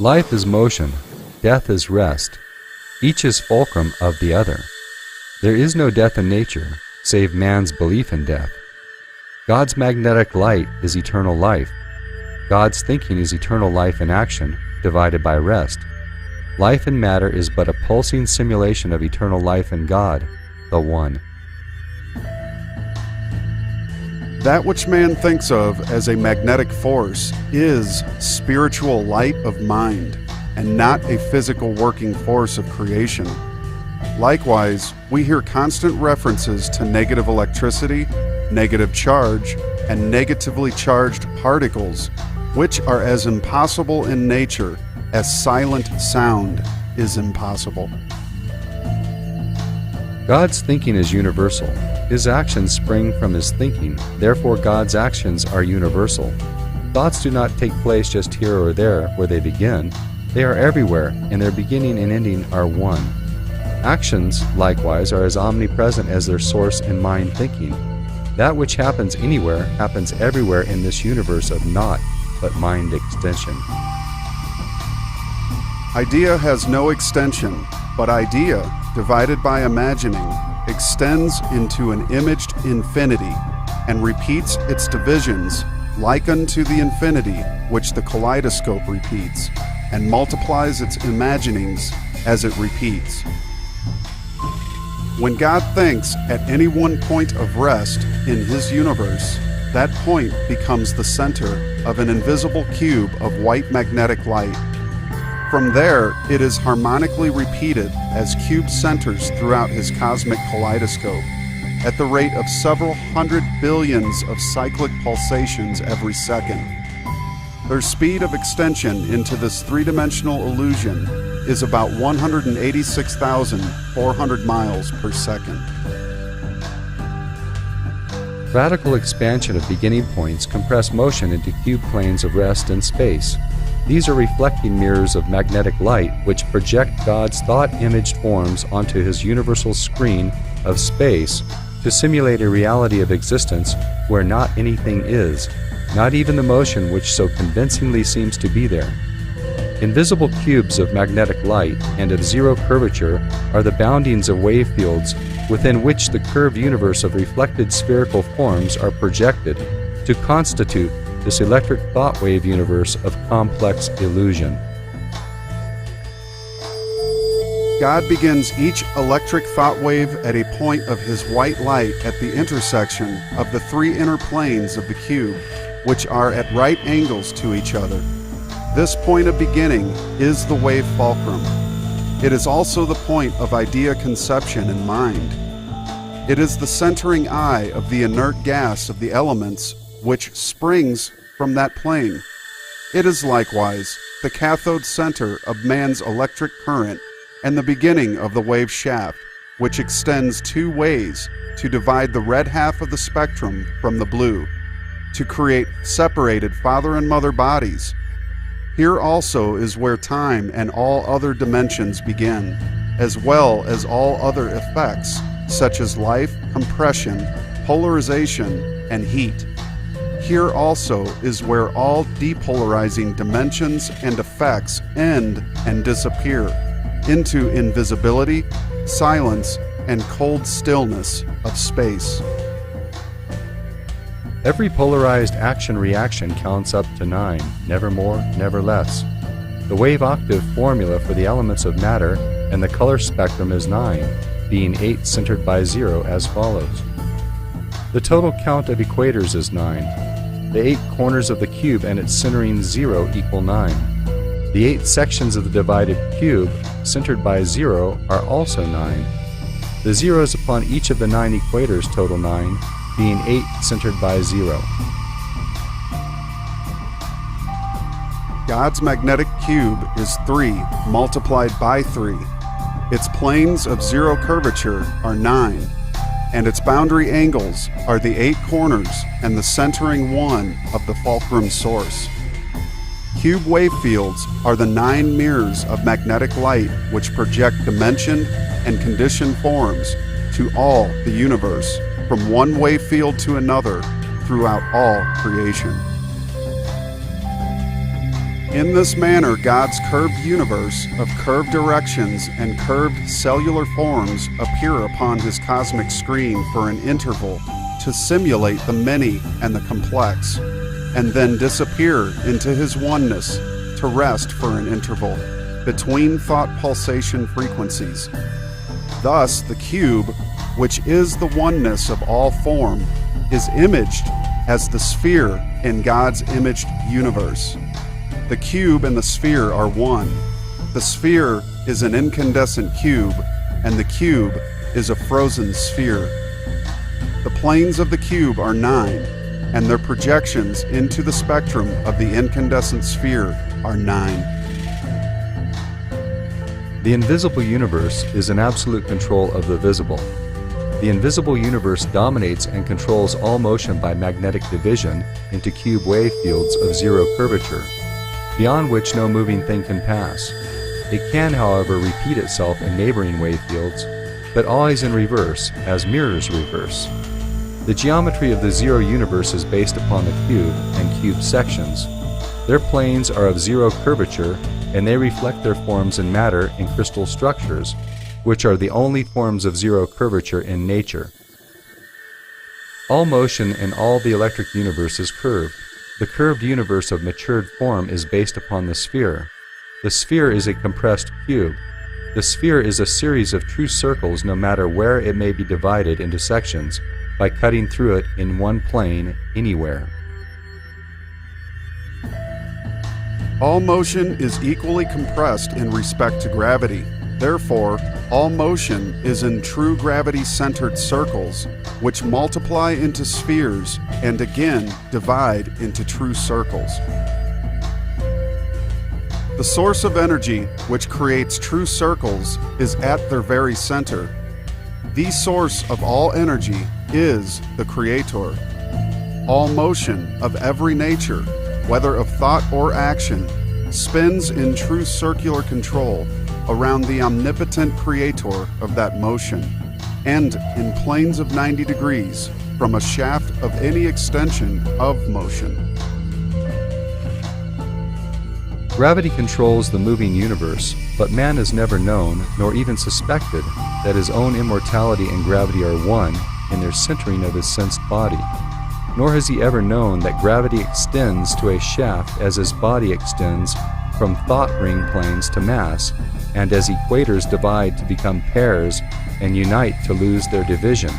Life is motion, death is rest. Each is fulcrum of the other. There is no death in nature, save man's belief in death. God's magnetic light is eternal life. God's thinking is eternal life in action, divided by rest. Life in matter is but a pulsing simulation of eternal life in God, the One. That which man thinks of as a magnetic force is spiritual light of mind, and not a physical working force of creation. Likewise, we hear constant references to negative electricity, negative charge, and negatively charged particles, which are as impossible in nature as silent sound is impossible. God's thinking is universal. His actions spring from his thinking, therefore God's actions are universal. Thoughts do not take place just here or there where they begin. They are everywhere, and their beginning and ending are one. Actions, likewise, are as omnipresent as their source in mind thinking. That which happens anywhere happens everywhere in this universe of naught but mind extension. Idea has no extension, but idea, divided by imagining, extends into an imaged infinity, and repeats its divisions like unto the infinity which the kaleidoscope repeats, and multiplies its imaginings as it repeats. When God thinks at any one point of rest in his universe, that point becomes the center of an invisible cube of white magnetic light. From there, it is harmonically repeated as cube centers throughout his cosmic kaleidoscope, at the rate of several hundred billions of cyclic pulsations every second. Their speed of extension into this three-dimensional illusion is about 186,400 miles per second. Radical expansion of beginning points compress motion into cube planes of rest and space. These are reflecting mirrors of magnetic light which project God's thought-imaged forms onto his universal screen of space to simulate a reality of existence where not anything is, not even the motion which so convincingly seems to be there. Invisible cubes of magnetic light and of zero curvature are the boundings of wave fields within which the curved universe of reflected spherical forms are projected to constitute this electric thought wave universe of complex illusion. God begins each electric thought wave at a point of his white light at the intersection of the three inner planes of the cube, which are at right angles to each other. This point of beginning is the wave fulcrum. It is also the point of idea conception in mind. It is the centering eye of the inert gas of the elements which springs from that plane. It is likewise the cathode center of man's electric current and the beginning of the wave shaft, which extends two ways to divide the red half of the spectrum from the blue, to create separated father and mother bodies. Here also is where time and all other dimensions begin, as well as all other effects, such as life, compression, polarization, and heat. Here also is where all depolarizing dimensions and effects end and disappear into invisibility, silence, and cold stillness of space. Every polarized action-reaction counts up to 9, never more, never less. The wave octave formula for the elements of matter and the color spectrum is 9, being 8 centered by 0 as follows. The total count of equators is 9. The 8 corners of the cube and its centering 0 equal 9. The 8 sections of the divided cube, centered by 0, are also 9. The zeros upon each of the 9 equators total 9, being 8 centered by 0. God's magnetic cube is 3 multiplied by 3. Its planes of 0 curvature are 9, and its boundary angles are the 8 corners and the centering 1 of the fulcrum source. Cube wave fields are the 9 mirrors of magnetic light which project dimensioned and conditioned forms to all the universe, from one wave field to another throughout all creation. In this manner, God's curved universe of curved directions and curved cellular forms appear upon his cosmic screen for an interval to simulate the many and the complex, and then disappear into his oneness to rest for an interval between thought pulsation frequencies. Thus, the cube, which is the oneness of all form, is imaged as the sphere in God's imaged universe. The cube and the sphere are one. The sphere is an incandescent cube, and the cube is a frozen sphere. The planes of the cube are 9, and their projections into the spectrum of the incandescent sphere are 9. The invisible universe is in absolute control of the visible. The invisible universe dominates and controls all motion by magnetic division into cube wave fields of zero curvature, beyond which no moving thing can pass. It can, however, repeat itself in neighboring wave fields, but always in reverse, as mirrors reverse. The geometry of the zero universe is based upon the cube and cube sections. Their planes are of zero curvature, and they reflect their forms in matter in crystal structures, which are the only forms of zero curvature in nature. All motion in all the electric universe is curved. The curved universe of matured form is based upon the sphere. The sphere is a compressed cube. The sphere is a series of true circles no matter where it may be divided into sections by cutting through it in one plane anywhere. All motion is equally compressed in respect to gravity. Therefore, all motion is in true gravity-centered circles, which multiply into spheres and again divide into true circles. The source of energy which creates true circles is at their very center. The source of all energy is the Creator. All motion of every nature, whether of thought or action, spins in true circular control around the omnipotent Creator of that motion, and in planes of 90 degrees from a shaft of any extension of motion. Gravity controls the moving universe, but man has never known, nor even suspected, that his own immortality and gravity are one in their centering of his sensed body. Nor has he ever known that gravity extends to a shaft as his body extends from thought ring planes to mass, and as equators divide to become pairs and unite to lose their division.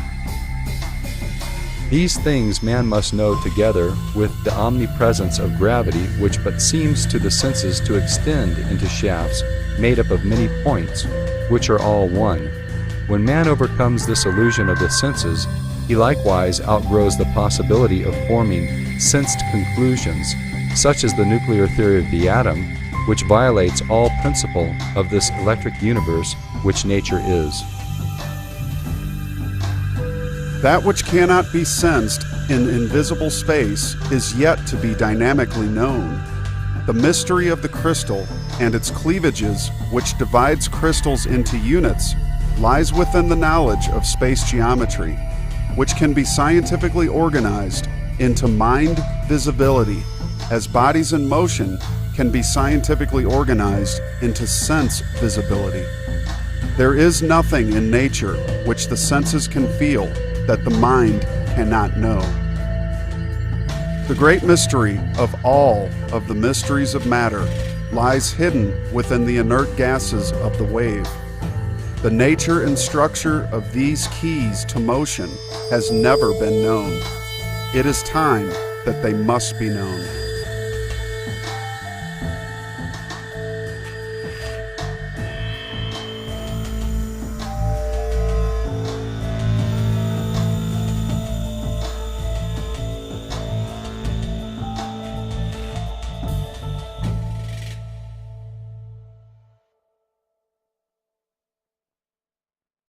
These things man must know together with the omnipresence of gravity, which but seems to the senses to extend into shafts made up of many points, which are all one. When man overcomes this illusion of the senses, he likewise outgrows the possibility of forming sensed conclusions, such as the nuclear theory of the atom, which violates all principle of this electric universe which nature is. That which cannot be sensed in invisible space is yet to be dynamically known. The mystery of the crystal and its cleavages, which divides crystals into units, lies within the knowledge of space geometry, which can be scientifically organized into mind visibility, as bodies in motion can be scientifically organized into sense visibility. There is nothing in nature which the senses can feel that the mind cannot know. The great mystery of all of the mysteries of matter lies hidden within the inert gases of the wave. The nature and structure of these keys to motion has never been known. It is time that they must be known.